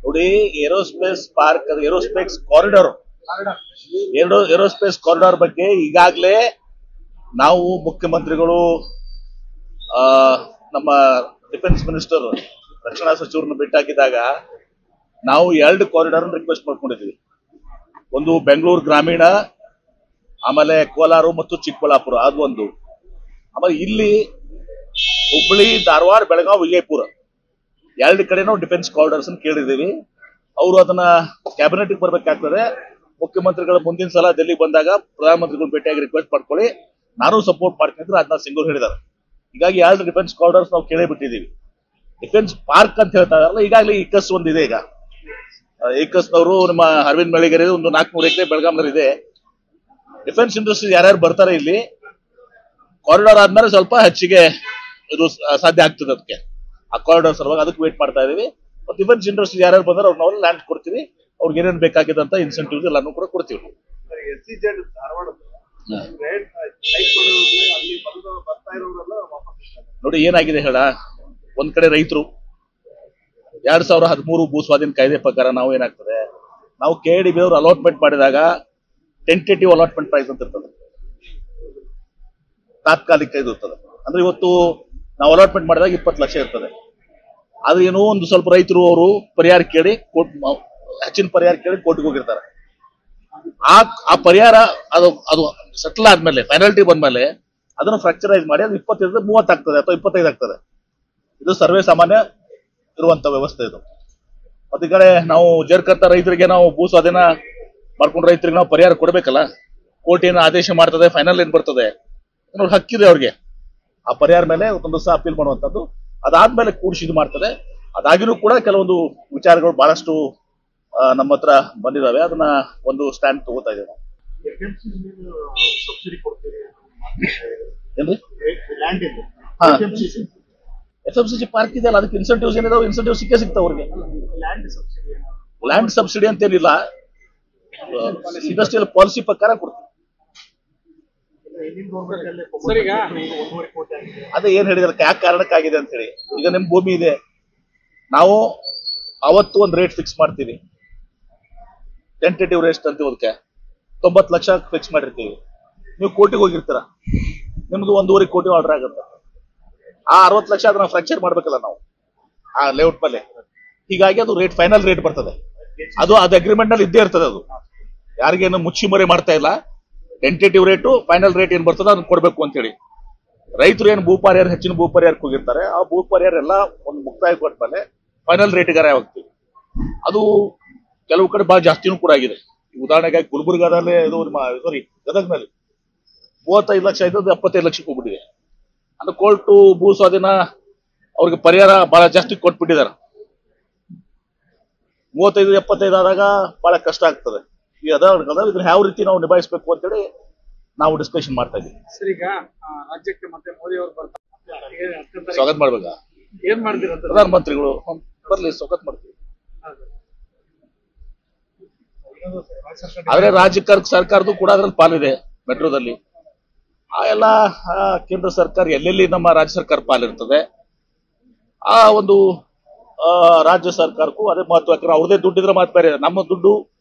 ನೋಡಿ, aerospace park, aerospace corridor, aerospace corridor ಬಗ್ಗೆ ಈಗಾಗಲೇ ನಾವು ಮುಖ್ಯಮಂತ್ರಿಗಳು, ನಮ್ಮ ಡಿಫೆನ್ಸ್ ಮಿನಿಸ್ಟರ್, ರಕ್ಷಣಾ ಸಚಿವರನ್ನು ಭೇಟಿಯಾಗಿದ್ದಾಗ ನಾವು 2 ಕಾರಿಡಾರ್ ರಿಕ್ವೆಸ್ಟ್ ಮಾಡ್ಕೊಂಡಿದ್ವಿ. ಒಂದು ಬೆಂಗಳೂರು ಗ್ರಾಮೀಣ, ಆಮೇಲೆ ಕೋಲಾರ ಮತ್ತು ಚಿಕ್ಕಬಳ್ಳಾಪುರ, ಅದು ಒಂದು. ಆಮೇಲೆ ಇಲ್ಲಿ ಹುಬ್ಬಳ್ಳಿ, ಧಾರವಾಡ, ಬೆಳಗಾವಿ, ವಿಜಯಪುರ 2 ಕಡೆ ನಾವು ಡಿಫೆನ್ಸ್ ಕಾರಿಡಾರ್ಸ್ ಕೇಳಿದ್ದೀವಿ. ಅವರು ಅದನ್ನ ಕ್ಯಾಬಿನೆಟ್ ಬರ್ಬೇಕಾಗ್ತದೆ. ಮುಖ್ಯಮಂತ್ರಿಗಳು ಮುಂದಿನ ಸಲ ಡೆಲ್ಲಿಗೆ ಬಂದಾಗ ಪ್ರಧಾನಮಂತ್ರಿಗಳು ಭೇಟಿಯಾಗಿ ರಿಕ್ವೆಸ್ಟ್ ಮಾಡ್ಕೊಳ್ಳಿ, ನಾನು ಸಪೋರ್ಟ್ ಮಾಡ್ತೀನಿ ರಾಜನಾಥ್ ಸಿಂಗ್ ಅವರು ಹೇಳಿದ್ದಾರೆ. ಹೀಗಾಗಿ 2 ಡಿಫೆನ್ಸ್ ಕಾರಿಡಾರ್ಸ್ ನಾವು ಕೇಳೇ ಬಿಟ್ಟಿದ್ದೀವಿ. ಡಿಫೆನ್ಸ್ ಪಾರ್ಕ್ ಅಂತ ಹೇಳ್ತಾ ಇದಾರಲ್ಲ, ಈಗಾಗಲೇ ಇಕಸ್ ಒಂದಿದೆ. ಈಗ ಇಕಸ್ನವರು ನಿಮ್ಮ ಅರವಿಂದ್ ಮೇಳಿಗೆರೆ ಒಂದು 400 ಎಕರೆ ಬೆಳಗಾಂನಲ್ಲಿ ಇದೆ. ಡಿಫೆನ್ಸ್ ಇಂಡಸ್ಟ್ರಿ ಯಾರ್ಯಾರು ಬರ್ತಾರೆ ಇಲ್ಲಿ, ಕಾರಿಡಾರ್ ಆದ್ಮೇಲೆ ಸ್ವಲ್ಪ ಹೆಚ್ಚಿಗೆ ಇದು ಸಾಧ್ಯ ಆಗ್ತದೆ. ಅದಕ್ಕೆ ಆ ಕಾರಿಡಾರ್ ಸಲುವಾಗಿ ಅದಕ್ಕೆ ವೇಟ್ ಮಾಡ್ತಾ ಇದೀವಿ. ಮತ್ತು ಡಿಫೆನ್ಸ್ ಇಂಡಸ್ಟ್ರಿ ಯಾರ್ಯಾರು ಬಂದ್ರೆ ಅವ್ರನ್ನ ಲ್ಯಾಂಡ್ ಕೊಡ್ತೀವಿ. ಅವ್ರಿಗೆ ಏನೇನು ಬೇಕಾಗಿದ್ದಂತ ಇನ್ಸೆಂಟಿವ್ಸ್ ಎಲ್ಲಾನು ಕೂಡ ಕೊಡ್ತೀವಿ. ನೋಡಿ ಏನಾಗಿದೆ ಹೇಳ, ಒಂದ್ ಕಡೆ ರೈತರು 2013 ಭೂ ಸ್ವಾಧೀನ ಕಾಯ್ದೆ ಪ್ರಕಾರ ನಾವು ಏನಾಗ್ತದೆ, ನಾವು KDB ಅವರು ಅಲಾಟ್ಮೆಂಟ್ ಮಾಡಿದಾಗ ಟೆಂಟೇಟಿವ್ ಅಲಾಟ್ಮೆಂಟ್ ಪ್ರೈಸ್ ಅಂತ ಇರ್ತದೆ, ತಾತ್ಕಾಲಿಕ ಇದು ಇರ್ತದೆ. ಅಂದ್ರೆ ಇವತ್ತು ನಾವು ಅಲಾಟ್ಮೆಂಟ್ ಮಾಡಿದಾಗ 20 ಲಕ್ಷ ಇರ್ತದೆ. ಆದ್ರೆ ಏನೋ ಒಂದು ಸ್ವಲ್ಪ ರೈತರು ಅವರು ಪರಿಹಾರ ಕೇಳಿ ಹೆಚ್ಚಿನ ಪರಿಹಾರ ಕೇಳಿ ಕೋರ್ಟ್ಗೆ ಹೋಗಿರ್ತಾರೆ. ಆ ಪರಿಹಾರ ಅದು ಸೆಟಲ್ ಆದ್ಮೇಲೆ, ಫೈನಾಲಿಟಿ ಬಂದ್ಮೇಲೆ ಅದನ್ನು ಫ್ರಾಕ್ಚರೈಸ್ ಮಾಡಿ ಅದು 25 30 ಆಗ್ತದೆ ಅಥವಾ 25 ಆಗ್ತದೆ. ಇದು ಸರ್ವೇ ಸಾಮಾನ್ಯ ಇರುವಂತ ವ್ಯವಸ್ಥೆ ಇದು. ಮತ್ತೆ ಈ ಕಡೆ ನಾವು ಜರ್ಕಂತ ರೈತರಿಗೆ ನಾವು ಭೂ ಸ್ವಾಧೀನ ಮಾಡ್ಕೊಂಡು ರೈತರಿಗೆ ನಾವು ಪರಿಹಾರ ಕೊಡ್ಬೇಕಲ್ಲ. ಕೋರ್ಟ್ ಏನು ಆದೇಶ ಮಾಡ್ತದೆ, ಫೈನಲ್ ಏನ್ ಬರ್ತದೆ, ಹಕ್ಕಿದೆ ಅವ್ರಿಗೆ. ಆ ಪರಿಹಾರ ಮೇಲೆ ಒಂದು ದಿವಸ ಅಪೀಲ್ ಮಾಡುವಂತದ್ದು, ಅದಾದ್ಮೇಲೆ ಕೂಡಿಸಿ ಇದು ಮಾಡ್ತದೆ. ಅದಾಗಿನೂ ಕೂಡ ಕೆಲವೊಂದು ವಿಚಾರಗಳು ಬಹಳಷ್ಟು ನಮ್ಮ ಹತ್ರ ಬಂದಿದಾವೆ. ಅದನ್ನ ಒಂದು ಸ್ಟ್ಯಾಂಡ್ ತಗೋತಾ ಇದ್ದೇವೆ. ಏನ್ರಿ FMCG ಪಾರ್ಕ್ ಇದೆಯಲ್ಲ, ಅದಕ್ಕೆ ಇನ್ಸೆಂಟಿವ್ಸ್ ಏನಿದಾವೆ, ಇನ್ಸೆಂಟಿವ್ ಸಿಗ್ತಾವ ಅವ್ರಿಗೆ. ಲ್ಯಾಂಡ್ ಸಬ್ಸಿಡಿ ಅಂತೇನಿಲ್ಲ, ಇಂಡಸ್ಟ್ರಿಯಲ್ ಪಾಲಿಸಿ ಪ್ರಕಾರ ಕೊಡ್ತೀವಿ. ಅದೇ ಏನ್ ಹೇಳಿದ್ರೆ ಯಾಕೆ ಕಾರಣಕ್ಕಾಗಿದೆ ಅಂತ ಹೇಳಿ. ಈಗ ನಿಮ್ ಭೂಮಿ ಇದೆ, ನಾವು ಅವತ್ತು ಒಂದು ರೇಟ್ ಫಿಕ್ಸ್ ಮಾಡ್ತೀವಿ, ಟೆಂಟೇಟಿವ್ ರೇಟ್ ಅಂತ. ಅದಕ್ಕೆ 90 ಲಕ್ಷ ಫಿಕ್ಸ್ ಮಾಡಿರ್ತೀವಿ. ನೀವು ಕೋರ್ಟಿಗೆ ಹೋಗಿರ್ತೀರ, ನಿಮ್ದು 1.5 ಕೋಟಿ ಆರ್ಡರ್ ಆಗುತ್ತೆ. ಆ 60 ಲಕ್ಷ ಅದನ್ನ ಫ್ರಾಕ್ಚರ್ ಮಾಡ್ಬೇಕಲ್ಲ ನಾವು ಆ ಲೇಔಟ್ ಮೇಲೆ. ಹೀಗಾಗಿ ಅದು ರೇಟ್, ಫೈನಲ್ ರೇಟ್ ಬರ್ತದೆ. ಅದು ಅಗ್ರಿಮೆಂಟ್ ನಲ್ಲಿ ಇದ್ದೇ ಇರ್ತದೆ. ಅದು ಯಾರಿಗೇನು ಮುಚ್ಚಿ ಮರೆ ಮಾಡ್ತಾ ಇಲ್ಲ. ಟೆಂಟೇಟಿವ್ ರೇಟು, ಫೈನಲ್ ರೇಟ್ ಏನ್ ಬರ್ತದೆ ಅದನ್ನ ಕೊಡ್ಬೇಕು ಅಂತ ಹೇಳಿ. ರೈತರು ಏನು ಭೂ ಪರಿಹಾರ, ಹೆಚ್ಚಿನ ಭೂ ಪರಿಹಾರಕ್ಕೆ ಹೋಗಿರ್ತಾರೆ, ಆ ಭೂ ಪರಿಹಾರ ಎಲ್ಲ ಒಂದು ಮುಕ್ತಾಯ ಕೊಟ್ಮೇಲೆ ಫೈನಲ್ ರೇಟ್ಗಾರ ಹೋಗ್ತೀವಿ. ಅದು ಕೆಲವು ಕಡೆ ಬಹಳ ಜಾಸ್ತಿನೂ ಕೂಡ ಆಗಿದೆ. ಉದಾಹರಣೆಗೆ ಗುಲ್ಬರ್ಗಾದಲ್ಲಿ, ಗದಗ್ನಲ್ಲಿ 35 ಲಕ್ಷ ಇದ್ದದ್ದು 75 ಲಕ್ಷಕ್ಕೆ ಹೋಗ್ಬಿಟ್ಟಿದೆ. ಅಂದ್ರೆ ಕೋರ್ಟು ಭೂ ಸ್ವಾಧೀನ ಅವ್ರಿಗೆ ಪರಿಹಾರ ಬಹಳ ಜಾಸ್ತಿ ಕೊಟ್ಬಿಟ್ಟಿದ್ದಾರೆ. 35-75 ಆದಾಗ ಬಹಳ ಕಷ್ಟ ಆಗ್ತದೆ. ಈ ಇದನ್ನ ಯಾವ ರೀತಿ ನಾವು ನಿಭಾಯಿಸಬೇಕು ಅಂತೇಳಿ ನಾವು ಡಿಸ್ಕಷನ್ ಮಾಡ್ತಾ ಇದ್ದೀವಿ. ಸರ್, ಈಗ ರಾಜ್ಯಕ್ಕೆ ಮತ್ತೆ ಮೋದಿ ಅವರು ಬರ್ತಾರೆ, ಸ್ವಾಗತ ಮಾಡ್ಬೇಕಾ? ಏನ್ ಮಾಡ್ತೀರ? ಪ್ರಧಾನಮಂತ್ರಿಗಳು ಬರ್ಲಿ, ಸ್ವಾಗತ ಮಾಡ್ತೀವಿ. ಆದ್ರೆ ರಾಜ್ಯ ಸರ್ಕಾರದ್ದು ಕೂಡ ಅದ್ರಲ್ಲಿ ಪಾಲಿದೆ. ಮೆಟ್ರೋದಲ್ಲಿ ಆ ಎಲ್ಲ ಕೇಂದ್ರ ಸರ್ಕಾರ ಎಲ್ಲೆಲ್ಲಿ ನಮ್ಮ ರಾಜ್ಯ ಸರ್ಕಾರ ಪಾಲಿರ್ತದೆ, ಆ ಒಂದು ರಾಜ್ಯ ಸರ್ಕಾರಕ್ಕೂ ಅದೇ ಮಹತ್ವ. ಯಾಕಂದ್ರೆ ಅವ್ರದೇ ದುಡ್ಡಿದ್ರೆ ಮಾತು ಬೇರೆ, ನಮ್ಮ ದುಡ್ಡು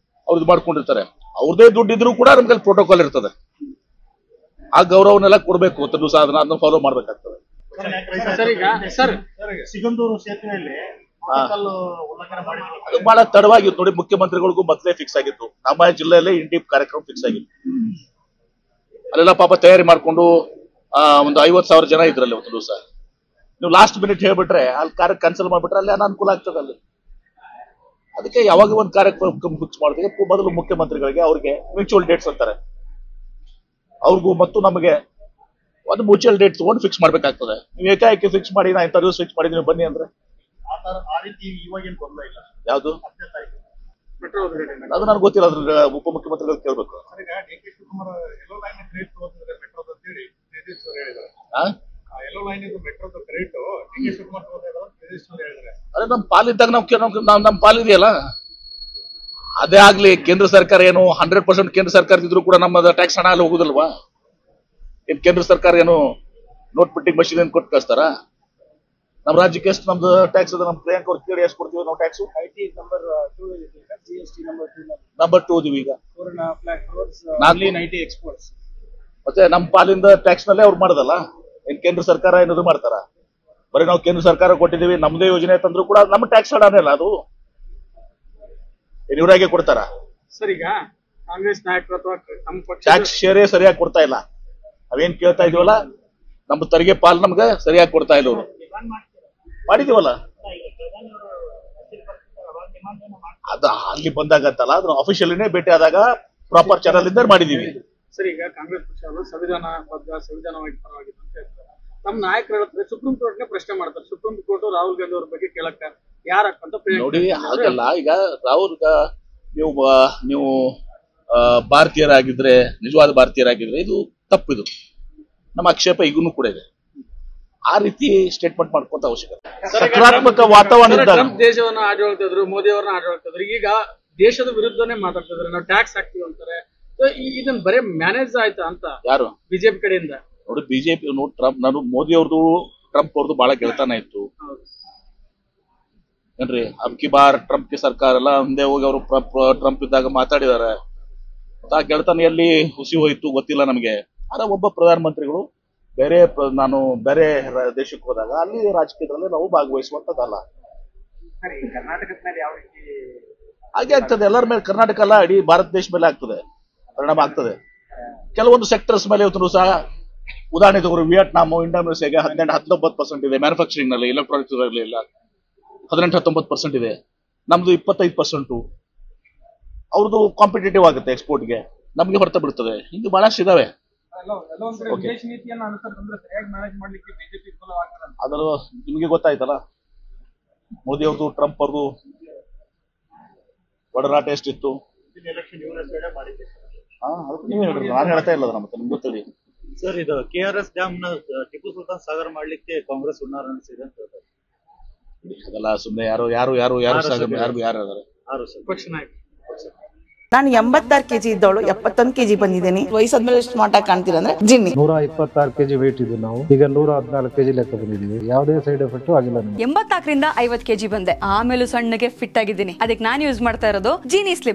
ಅವ್ರದ್ದು ಮಾಡ್ಕೊಂಡಿರ್ತಾರೆ. ಅವ್ರದೇ ದುಡ್ಡಿದ್ರು ಕೂಡ ನಮ್ಗೆ ಪ್ರೋಟೋಕಾಲ್ ಇರ್ತದೆ. ಆ ಗೌರವನೆಲ್ಲ ಕೊಡ್ಬೇಕು. ದಿವಸ ಅದನ್ನ ಫಾಲೋ ಮಾಡ್ಬೇಕಾಗ್ತದೆ. ಸಿಗಂದೂರು ಸೇತುವೆಯಲ್ಲಿ ಅದು ಬಹಳ ತಡವಾಗಿತ್ತು ನೋಡಿ. ಮುಖ್ಯಮಂತ್ರಿಗಳಿಗೂ ಮೊದಲೇ ಫಿಕ್ಸ್ ಆಗಿತ್ತು. ನಮ್ಮ ಜಿಲ್ಲೆಯಲ್ಲೇ ಇಂಡಿ ಕಾರ್ಯಕ್ರಮ ಫಿಕ್ಸ್ ಆಗಿತ್ತು. ಅಲ್ಲೆಲ್ಲ ಪಾಪ ತಯಾರಿ ಮಾಡ್ಕೊಂಡು ಒಂದು 50,000 ಜನ ಇದ್ರಲ್ಲಿ ಒಂದು ದಿವಸ. ನೀವು ಲಾಸ್ಟ್ ಮಿನಿಟ್ ಹೇಳ್ಬಿಟ್ರೆ ಅಲ್ಲಿ ಕಾರ್ಯ ಕ್ಯಾನ್ಸಲ್ ಮಾಡ್ಬಿಟ್ರೆ ಅಲ್ಲಿ ಅನಾನುಕೂಲ ಆಗ್ತದೆ ಅಲ್ಲಿ. ಅದಕ್ಕೆ ಯಾವಾಗ ಒಂದು ಕಾರ್ಯಕ್ರಮ ಫಿಕ್ಸ್ ಮಾಡಿದ್ರೆ ಮೊದಲು ಮುಖ್ಯಮಂತ್ರಿಗಳಿಗೆ ಅವ್ರಿಗೆ ಮ್ಯೂಚುವಲ್ ಡೇಟ್ಸ್ ಅಂತಾರೆ, ಅವ್ರಿಗೂ ಮತ್ತು ನಮಗೆ ಒಂದು ಮ್ಯೂಚುವಲ್ ಡೇಟ್ ತಗೊಂಡು ಫಿಕ್ಸ್ ಮಾಡ್ಬೇಕಾಗ್ತದೆ. ನೀವು ಏಕಾಏಕಿ ಫಿಕ್ಸ್ ಮಾಡಿ ನಾ ಇಂಥ ದಿವಸ ಫಿಕ್ಸ್ ಮಾಡಿ ನೀವು ಬನ್ನಿ ಅಂದ್ರೆ ಯಾವ್ದು ಅದು ನನಗೆ ಗೊತ್ತಿಲ್ಲ. ಅದ್ರ ಉಪಮುಖ್ಯಮಂತ್ರಿಗಳು ಕೇಳ್ಬೇಕು. ಅದೇ ನಮ್ ಪಾಲಿದ್ದಾಗ ನಮ್ ಪಾಲಿದೆಯಲ್ಲ, ಅದೇ ಆಗ್ಲಿ. ಕೇಂದ್ರ ಸರ್ಕಾರ ಏನು 100% ಕೇಂದ್ರ ಸರ್ಕಾರ ಇದ್ರು ಕೂಡ ನಮ್ಮ ಟ್ಯಾಕ್ಸ್ ಹಣ ಅಲ್ಲಿ ಹೋಗುದಲ್ವಾ? ಏನ್ ಕೇಂದ್ರ ಸರ್ಕಾರ ಏನು ನೋಟ್ ಪ್ರಿಂಟಿಂಗ್ ಮಷೀನ್ ಏನ್ ಕೊಟ್ಟು ಕಳಿಸ್ತಾರ? ನಮ್ಮ ರಾಜ್ಯಕ್ಕೆ ಎಷ್ಟು ನಮ್ದು ಟ್ಯಾಕ್ಸ್ ಅದ? ನಮ್ಮ ಪ್ರಿಯಾಂಕ್ ಅವ್ರು ಕೇಳಿ ಎಷ್ಟು ಕೊಡ್ತೀವಿ ನಾವು tax? IT number 2 GST number 2 number 2 ಇದೀವಿ ಈಗ. 4.5 lakh crores only in IT exports. ಮತ್ತೆ ನಮ್ಮ ಪಾಲಿಂದ ಟ್ಯಾಕ್ಸ್ ನಲ್ಲೇ ಅವ್ರು ಮಾಡೋದಲ್ಲ. ಏನ್ ಕೇಂದ್ರ ಸರ್ಕಾರ ಏನಾದ್ರು ಮಾಡ್ತಾರ? ಬರೀ ನಾವು ಕೇಂದ್ರ ಸರ್ಕಾರ ಕೊಟ್ಟಿದೀವಿ, ನಮ್ದೇ ಯೋಜನೆ ತಂದ್ರು ಕೂಡ ನಮ್ಮ ಟ್ಯಾಕ್ಸ್ ಹಣನೇ ಅಲ್ಲ ಅದು. ಇವರಾಗೆ ಕೊಡ್ತಾರ? ಸರ್, ಈಗ ಕಾಂಗ್ರೆಸ್ ನಾಯಕರು ಅಥವಾ ನಮ್ಮ ಪಕ್ಷ ಟ್ಯಾಕ್ಸ್ ಶೇರೇ ಸರಿಯಾಗಿ ಕೊಡ್ತಾ ಇಲ್ಲ. ನಾವೇನ್ ಕೇಳ್ತಾ ಇದೀವಲ್ಲ, ನಮ್ಮ ತೆರಿಗೆ ಪಾಲ್ ನಮ್ಗೆ ಸರಿಯಾಗಿ ಕೊಡ್ತಾ ಇಲ್ಲ ಅವರು. ಮಾಡಿದೀವಲ್ಲ ಅದ ಅಲ್ಲಿ ಬಂದಾಗತ್ತಲ್ಲ, ಅದನ್ನ ಅಫಿಷಿಯಲಿನೇ ಭೇಟಿ ಆದಾಗ ಪ್ರಾಪರ್ ಚಾನಲ್ ಇಂದ ಮಾಡಿದೀವಿ. ಸರ್, ಈಗ ಕಾಂಗ್ರೆಸ್ ಪಕ್ಷ ಅವರು ಸಂವಿಧಾನವಾಗಿ ಪರವಾಗಿದೆ ಅಂತ ಹೇಳ್ತಾರೆ. ನಮ್ಮ ನಾಯಕರು ಹೇಳ್ತಾರೆ ಸುಪ್ರೀಂ ಕೋರ್ಟ್ನೇ ಪ್ರಶ್ನೆ ಮಾಡ್ತಾರೆ. ಸುಪ್ರೀಂ ಕೋರ್ಟ್ ರಾಹುಲ್ ಗಾಂಧಿ ಅವ್ರ ಬಗ್ಗೆ ಕೇಳಕ್ಕ ಯಾರಕ್ಕಂತ ನೋಡಿ. ಹಾಗಲ್ಲ, ಈಗ ರಾಹುಲ್ ನೀವು ಭಾರತೀಯರಾಗಿದ್ರೆ, ನಿಜವಾದ ಭಾರತೀಯರಾಗಿದ್ರೆ ಇದು ತಪ್ಪಿದು. ನಮ್ಮ ಆಕ್ಷೇಪ ಈಗೂನು ಕೂಡ ಇದೆ. ಆ ರೀತಿ ಸ್ಟೇಟ್ಮೆಂಟ್ ಮಾಡ್ಕೊಂತ ಅವಶ್ಯಕತೆ. ಸಕಾರಾತ್ಮಕ ವಾತಾವರಣ ಇದ್ದಾಗ ಟ್ರಂಪ್ ದೇಶವನ್ನ ಆಡಳಿತಿದ್ರು, ಮೋದಿ ಅವರನ್ನ ಆಡಳಿತಿದ್ರು. ಈಗ ದೇಶದ ವಿರುದ್ಧನೇ ಮಾತಾಡ್ತಿದ್ರೆ, ನಾವು ಟ್ಯಾಕ್ಸ್ ಹಾಕ್ತೀವಿ ಅಂತಾರೆ. ಇದನ್ನ ಬರೀ ಮ್ಯಾನೇಜ್ ಆಯ್ತಾ ಅಂತ ಯಾರು? ಬಿಜೆಪಿ ಕಡೆಯಿಂದ. ನೋಡಿ, ಬಿಜೆಪಿ ಟ್ರಂಪ್, ನಾನು ಮೋದಿ ಅವ್ರದ್ದು ಟ್ರಂಪ್ ಅವ್ರದ್ದು ಬಹಳ ಗೆಳತನ ಇತ್ತು ಏನ್ರಿ. ಅಬ್ಕಿ ಬಾರ್ ಟ್ರಂಪ್ ಗೆ ಸರ್ಕಾರ ಎಲ್ಲ ಮುಂದೆ ಹೋಗಿ ಅವರು ಟ್ರಂಪ್ ಇದ್ದಾಗ ಮಾತಾಡಿದಾರೆ. ಆ ಗೆಳತನ ಎಲ್ಲಿ ಹುಸಿ ಹೋಯ್ತು ಗೊತ್ತಿಲ್ಲ ನಮಗೆ. ಆದ್ರೆ ಒಬ್ಬ ಪ್ರಧಾನಮಂತ್ರಿಗಳು ನಾನು ಬೇರೆ ದೇಶಕ್ಕೆ ಹೋದಾಗ ಅಲ್ಲಿ ರಾಜಕೀಯದಲ್ಲಿ ನಾವು ಭಾಗವಹಿಸುವಂತದ್ದಲ್ಲ. ಕರ್ನಾಟಕದ ಮೇಲೆ ಯಾವ ರೀತಿ ಹಾಗೆ ಆಗ್ತದೆ. ಎಲ್ಲರ ಮೇಲೆ, ಕರ್ನಾಟಕ ಅಲ್ಲ ಇಡೀ ಭಾರತ ದೇಶ ಮೇಲೆ ಆಗ್ತದೆ, ಪರಿಣಾಮ ಆಗ್ತದೆ. ಕೆಲವೊಂದು ಸೆಕ್ಟರ್ಸ್ ಮೇಲೆ ಇವತ್ತು ಸಹ ಉದಾಹರಣೆ ತಗೋರು, ವಿಯೆಟ್ನಾಮ್, ಇಂಡೋನೇಷಿಯಾಗೆ 18-19% ಇದೆ ಮ್ಯಾನುಫ್ಯಾಕ್ಚರಿಂಗ್ ನಲ್ಲಿ, ಎಲೆಕ್ಟ್ರಾನಿಕ್ಸ್ ಇಲ್ಲ 18-19% ಇದೆ. ನಮ್ದು 25%. ಅವ್ರದ್ದು ಕಾಂಪಿಟೇಟಿವ್ ಆಗುತ್ತೆ ಎಕ್ಸ್ಪೋರ್ಟ್ಗೆ, ನಮ್ಗೆ ಹೊರತ ಬಿಡ್ತದೆ. ಹಿಂಗೆ ಬಹಳಷ್ಟು ಇದಾವೆ. ವಿದೇಶಿ ನೀತಿಯನ್ನು ಅನುಸರಿಸಿದ್ರೆ ಸರಿಯಾಗಿ ಮ್ಯಾನೇಜ್ ಮಾಡ್ಲಿಕ್ಕೆ ಬಿಜೆಪಿ ವಿಫಲವಾಗ್ತದೆ. ಅದರ ನಿಮಗೆ ಗೊತ್ತಾಯ್ತಲ್ಲ, ಮೋದಿ ಅವ್ರದ್ದು ಟ್ರಂಪ್ ಅವ್ರದ್ದು ಒಡನಾಟ ಎಷ್ಟಿತ್ತು. ನೀವೇ ಹೇಳಿದ್ರು, ನಾನು ಹೇಳ್ತಾ ಇಲ್ಲ ಮತ್ತೆ ನಿಮ್ಗೆ ಗೊತ್ತಿದೆ. ಸರ್, ಇದು KRS ಡ್ಯಾಮ್ ನ ಟಿಪ್ಪು ಸುಲ್ತಾನ್ ಸಾಗರ್ ಮಾಡ್ಲಿಕ್ಕೆ ಕಾಂಗ್ರೆಸ್ ಹುನ್ನಾರ ನಡೆಸಿದೆ ಅಂತ ಹೇಳ್ತಾರೆ. ಅದೆಲ್ಲ ಸುಮ್ಮನೆ ಯಾರು ಯಾರು ಪಕ್ಷ ನಾಯಕ. ನಾನು 86 kg ಇದ್ದವಳು 71 kg ಬಂದಿದ್ದೀನಿ. ವಯಸ್ಸಾದ್ಮೇಲೆ ಸ್ಮಾರ್ಟ್ ಆಗಿ ಕಾಣ್ತೀರ ಅಂದ್ರೆ ಜಿನ್ನಿ. 126 kg ವೇಟ್ ಇದೆ. ನಾವು ಈಗ 114 kg ಲೆಕ್ಕ ಬಂದಿದ್ದೀವಿ. ಯಾವುದೇ ಸೈಡ್ ಎಫೆಕ್ಟ್ ಆಗಿಲ್ಲ. 84ರಿಂದ 50 kg ಬಂದೆ. ಆಮೇಲೂ ಸಣ್ಣಗೆ ಫಿಟ್ ಆಗಿದ್ದೀನಿ. ಅದಕ್ಕೆ ನಾನು ಯೂಸ್ ಮಾಡ್ತಾ ಇರೋದು ಜೀನಿ ಸ್ಲಿಮ್.